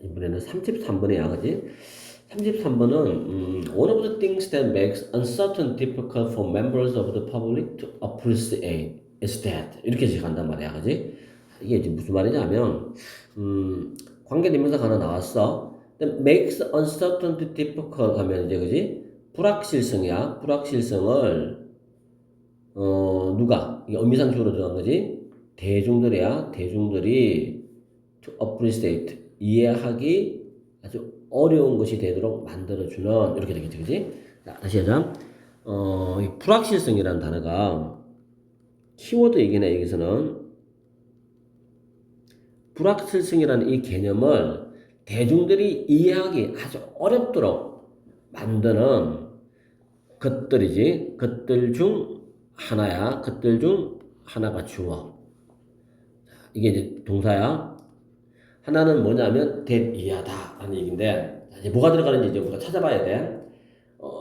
이번에는 33번이야, 그지? 33번은 one of the things that makes uncertain difficult for members of the public to appreciate is that 이렇게 시작한단 말이야, 그지? 이게 이제 무슨 말이냐면 관계대명사가 하나 나왔어. That makes uncertainty difficult 하면 이제 그지? 불확실성이야. 불확실성을 누가? 이게 의미상식으로 들어간 거지? 대중들이야. 대중들이 to appreciate 이해하기 아주 어려운 것이 되도록 만들어주는 이렇게 되겠지, 그지? 자, 다시 하자. 이 불확실성이라는 단어가 키워드이긴 여기서는 불확실성이라는 이 개념을 대중들이 이해하기 아주 어렵도록 만드는 것들이지. 것들 중 하나야. 것들 중 하나가 주어. 이게 이제 동사야. 하나는 뭐냐면 that 이하다 라는 얘기인데 이제 뭐가 들어가는지 이제 우리가 찾아봐야 돼.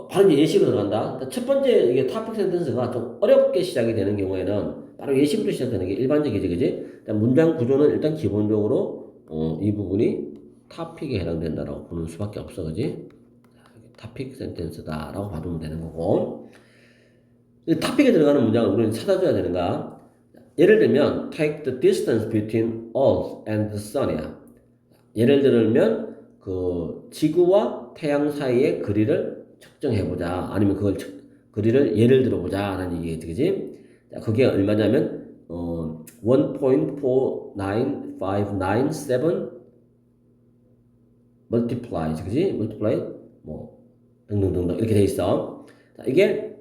바로 예시로 들어간다. 첫 번째 이게 토픽 센텐스가 좀 어렵게 시작이 되는 경우에는 바로 예시부터 시작되는 게 일반적이지, 그지? 문장 구조는 일단 기본적으로 이 부분이 토픽에 해당된다라고 보는 수밖에 없어, 그지? 토픽 센텐스다라고 봐두면 되는 거고. 토픽에 들어가는 문장을 우리는 찾아줘야 되는가? 예를 들면 take the distance between Earth and the Sun이야. 예를 들면 그 지구와 태양 사이의 거리를 측정해보자. 아니면 그걸 거리를 예를 들어보자 라는 얘기겠지, 그지? 그게 얼마냐면 1.49597 multiply, 그지? multiply 뭐 등등등등 이렇게 돼 있어. 자, 이게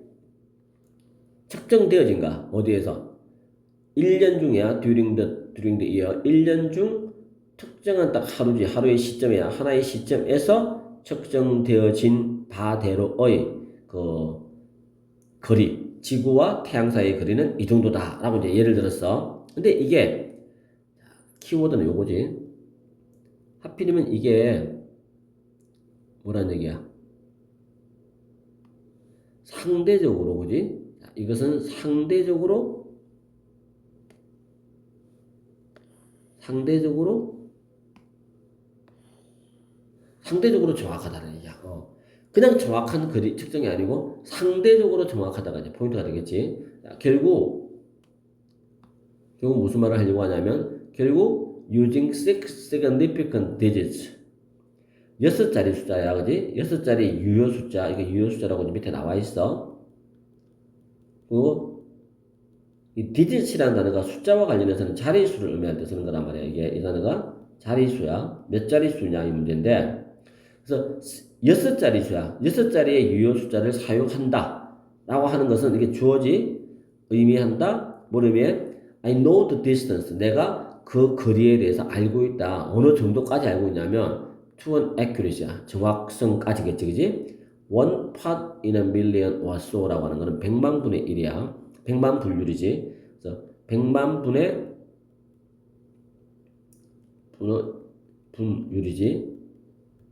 측정되어진가? 어디에서? 1년 중이야. during the year. 1년 중 특정한 딱 하루지. 하루의 시점이야. 하나의 시점에서 측정되어진 바대로의 그 거리. 지구와 태양 사이의 거리는 이 정도다. 라고 이제 예를 들었어. 근데 이게 키워드는 요거지. 하필이면 이게 뭐란 얘기야? 상대적으로, 그지? 이것은 상대적으로 정확하다는 얘기야. 그냥 정확한 거리 측정이 아니고 상대적으로 정확하다가 이제 포인트가 되겠지. 결국 무슨 말을 하려고 하냐면 결국 using six significant digits 6자리 숫자야, 그지? 6자리 유효 숫자. 이게 유효 숫자라고 밑에 나와 있어. 그리고 이 digits이라는 단어가 숫자와 관련해서는 자리수를 의미할 때 쓰는 거란 말이야. 이게 이 단어가 자리수야. 몇 자리수냐 이 문제인데, 그래서 6자리수야. 6자리의 유효 숫자를 사용한다 라고 하는 것은 이게 주어지 의미한다. 뭘 의미해? I know the distance. 내가 그 거리에 대해서 알고 있다. 어느 정도까지 알고 있냐면 to an accuracy야. 정확성까지겠지, 그지? one part in a million or so 라고 하는 거는 100만 분의 1이야. 100만 분율이지. 그래서 100만 분의 분율이지.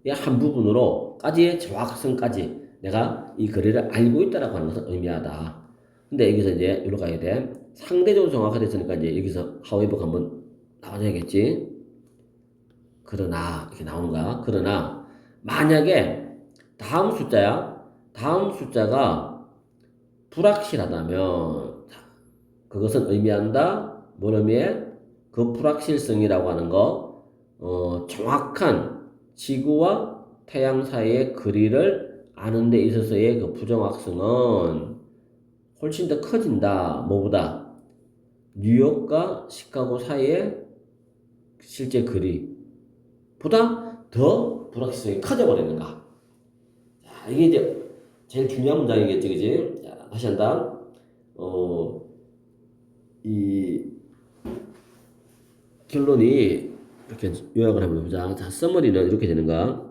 이 한 부분으로까지의 정확성까지 내가 이 거리를 알고 있다라고 하는 것을 의미하다. 근데 여기서 이제 여기로 가야 돼. 상대적으로 정확하됐으니까 이제 여기서 however 한번 나와줘야겠지. 그러나 이렇게 나오는 거야. 그러나 만약에 다음 숫자야. 다음 숫자가 불확실하다면 그것은 의미한다. 뭘 의미해? 그 불확실성이라고 하는 거 정확한 지구와 태양 사이의 거리를 아는 데 있어서의 그 부정확성은 훨씬 더 커진다. 뭐보다? 뉴욕과 시카고 사이의 실제 거리보다 더 불확실성이 커져버리는가. 자, 이게 이제 제일 중요한 문장이겠지, 그지? 자, 다시 한다. 이 결론이 이렇게 요약을 한번 해보자. 자, 서머리는 이렇게 되는가?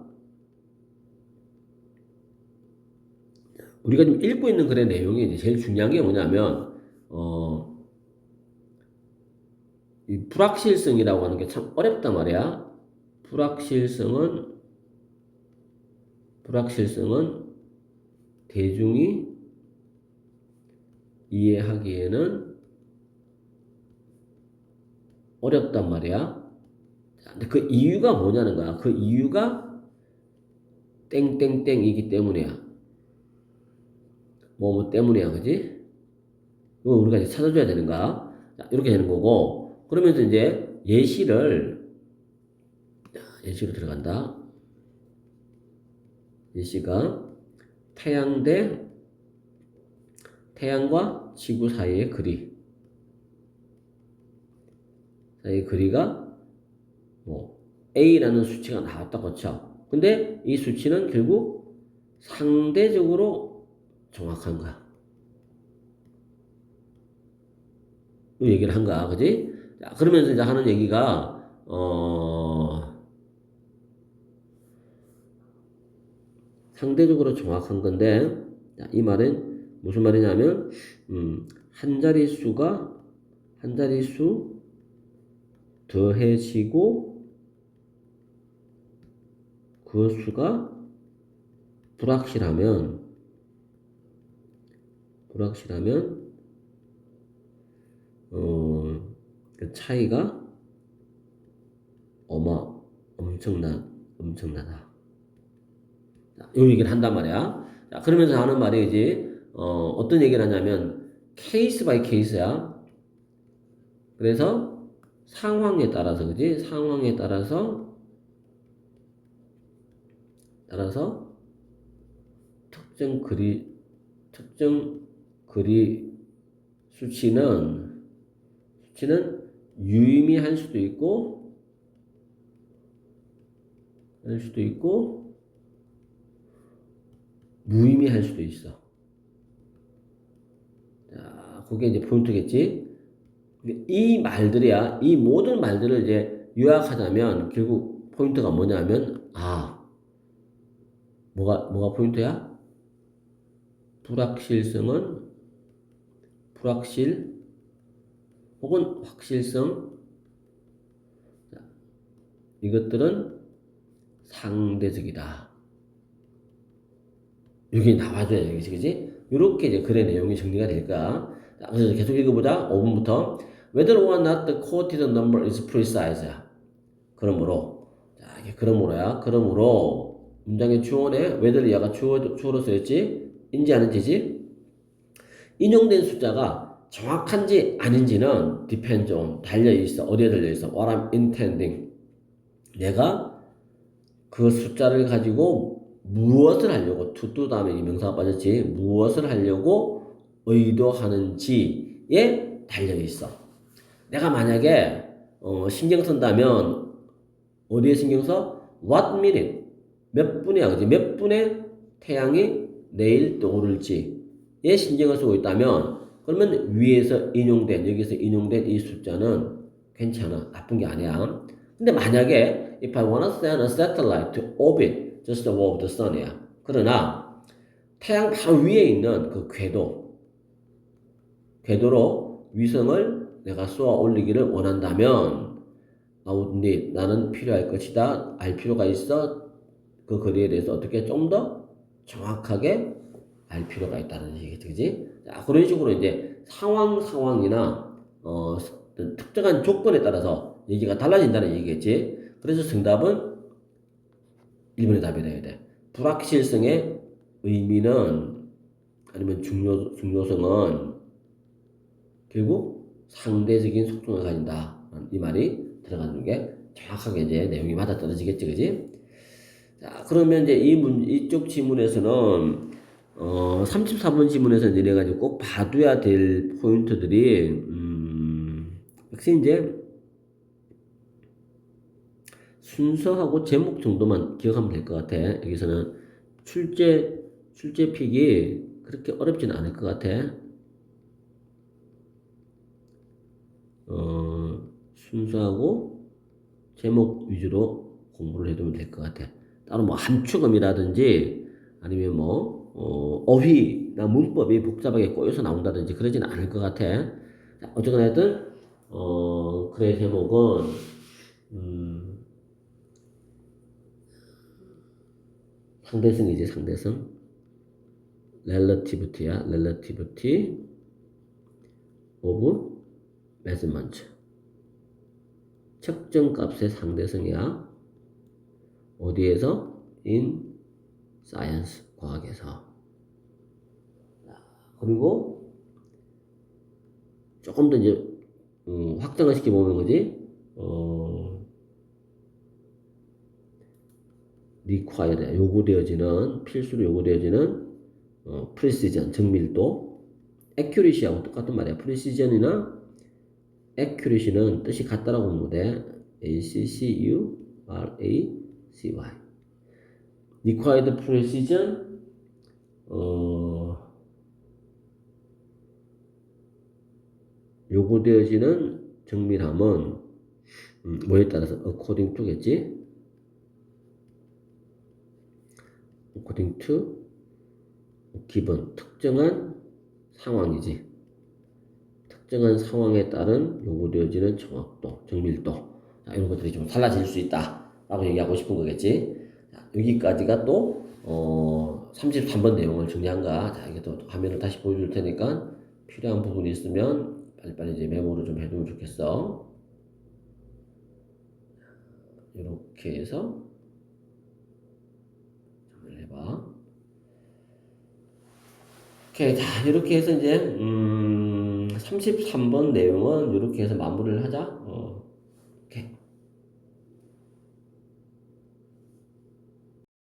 우리가 지금 읽고 있는 글의 내용이 이제 제일 중요한 게 뭐냐면, 이 불확실성이라고 하는 게 참 어렵단 말이야. 불확실성은 대중이 이해하기에는 어렵단 말이야. 근데 그 이유가 뭐냐는 거야. 그 이유가 땡땡땡이기 때문이야. 뭐 때문이야, 그지? 이거 우리가 이제 찾아줘야 되는 거야. 자, 이렇게 되는 거고. 그러면서 이제 예시로 들어간다. 예시가 태양과 지구 사이의 거리가 뭐 A라는 수치가 나왔다, 그쵸? 근데 이 수치는 결국 상대적으로 정확한 거야. 이 얘기를 한 거야, 그지? 자, 그러면서 이제 하는 얘기가, 상대적으로 정확한 건데, 자, 이 말은 무슨 말이냐면, 한 자릿수 더해지고 그 수가 불확실하면, 그 차이가 엄청나다. 자, 이 얘기를 한단 말이야. 자, 그러면서 하는 말이 이제, 어떤 얘기를 하냐면, 케이스 바이 케이스야. 그래서 상황에 따라서, 그지? 상황에 따라서 특정 거리 수치는 유의미할 수도 있고 무의미할 수도 있어. 자, 그게 이제 포인트겠지. 이 말들이야. 이 모든 말들을 이제 요약하자면 결국 포인트가 뭐냐면, 뭐가 포인트야? 불확실 혹은 확실성. 자, 이것들은 상대적이다. 여기 나와줘야 되겠지, 그지? 이렇게 이제 글의 내용이 정리가 될까? 자, 그래서 계속 읽어보자. 5분부터. Whether or not the quoted number is precise. 그러므로. 자, 이게 그러므로야. 그러므로. 문장의 주어네. whether 얘가 주어로 쓰였지? 인지 아닌지지? 인용된 숫자가 정확한지 아닌지는 depends on. 달려있어. 어디에 달려있어? What I'm intending. 내가 그 숫자를 가지고 무엇을 하려고, to 다음에 이 명사가 빠졌지, 무엇을 하려고 의도하는지에 달려있어. 내가 만약에 신경 쓴다면 어디에 신경 써? What minute, 몇 분이야, 그지? 몇 분에 태양이 내일 떠오를지에 신경을 쓰고 있다면, 그러면 여기서 인용된 이 숫자는 괜찮아. 나쁜 게 아니야. 근데 만약에 if I wanna send a satellite to orbit just above the sun이야. 그러나 태양 바로 위에 있는 그 궤도로 위성을 내가 쏘아 올리기를 원한다면 I would need, 나는 필요할 것이다. 알 필요가 있어. 그 거리에 대해서 어떻게 좀 더 정확하게 알 필요가 있다는 얘기겠지, 그지? 자, 그런 식으로 이제 상황이나 특정한 조건에 따라서 얘기가 달라진다는 얘기겠지. 그래서 정답은 1번의 답이 돼야 돼. 불확실성의 의미는 아니면 중요성은 결국 상대적인 속성을 가진다. 이 말이 들어가는 게 정확하게 이제 내용이 맞아떨어지겠지, 그지? 자, 그러면 이제 이쪽 지문에서는 34번 지문에서 내가 이제 꼭 봐둬야 될 포인트들이 역시 이제 순서하고 제목 정도만 기억하면 될 것 같아. 여기서는 출제픽이 그렇게 어렵진 않을 것 같아. 순서하고 제목 위주로 공부를 해두면 될 것 같아. 따로 뭐 함축음이라든지 아니면 뭐 어휘나 문법이 복잡하게 꼬여서 나온다든지 그러진 않을 것 같아. 자, 어쨌거나 하여튼 글의 제목은 상대성이지, 상대성. relativity야. relativity of measurement. 측정 값의 상대성이야. 어디에서? in science, 과학에서. 그리고 조금 더 이제 확장을 시켜보는 거지. required, 요구되어지는, 필수로 요구되어지는 precision, 정밀도. accuracy하고 똑같은 말이야. precision이나 accuracy는 뜻이 같다라고 보면 돼. accuracy. required precision, 요구되어지는 정밀함은 뭐에 따라서 according to겠지? according to given, 특정한 상황이지. 특정한 상황에 따른 요구되어지는 정확도, 정밀도. 자, 이런 것들이 좀 달라질 수 있다 라고 얘기하고 싶은 거겠지. 자, 여기까지가 또 33번 내용을 정리한가. 자, 이게 또 화면을 다시 보여줄 테니까 필요한 부분이 있으면 빨리빨리 이제 메모를 좀 해두면 좋겠어. 이렇게 해서 정리를 해봐. 오케이. 자, 이렇게 해서 이제 33번 내용은 이렇게 해서 마무리를 하자.